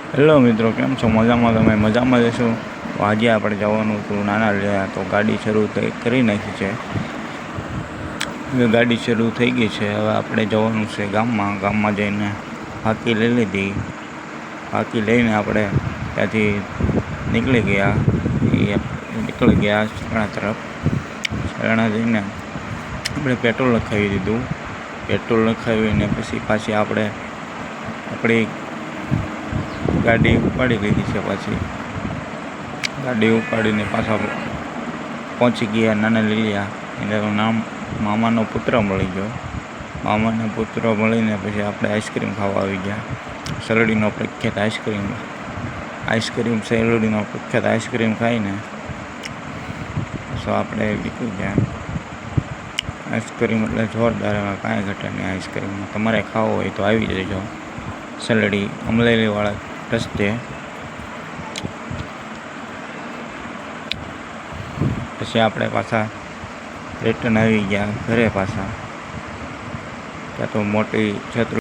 Hello મિત્રો, કેમ છો? મજામાં? તમે મજામાં જશો? તો આજે આપણે જવાનું હતું નાના લીયા, તો ગાડી શરૂ કરી નાખી છે. હવે ગાડી શરૂ થઈ ગઈ છે. હવે આપણે જવાનું છે ગામમાં જઈને ફાંકી લઈ લીધી. ફાંકી લઈને આપણે ત્યાંથી નીકળી ગયા સરાણા તરફ. સરાણા જઈને આપણે પેટ્રોલ નખાવી દીધું. પેટ્રોલ નખાવીને પછી પાછી આપણે આપણી ગાડી ઉપાડી લીધી છે. પાછી ગાડી ઉપાડીને પાછા પહોંચી ગયા નાના લીલિયા. એનું નામ મામાનો પુત્ર મળી ગયો. મામાનો પુત્ર મળીને પછી આપણે આઈસ્ક્રીમ ખાવા આવી ગયા. શેરડીનો પ્રખ્યાત આઈસ્ક્રીમ શેરડીનો પ્રખ્યાત આઈસ્ક્રીમ ખાઈને પછી આપણે નીકળી ગયા. આઈસ્ક્રીમ એટલે જોરદાર, કાંઈ ઘટે નહીં આઈસ્ક્રીમમાં. તમારે ખાવો હોય તો આવી જજો શેરડી અમરેલીવાળા રસ્તે. પછી આપણે પાછા રિટર્ન આવી ગયા ઘરે પાછા. ત્યાં તો મોટી છત્રી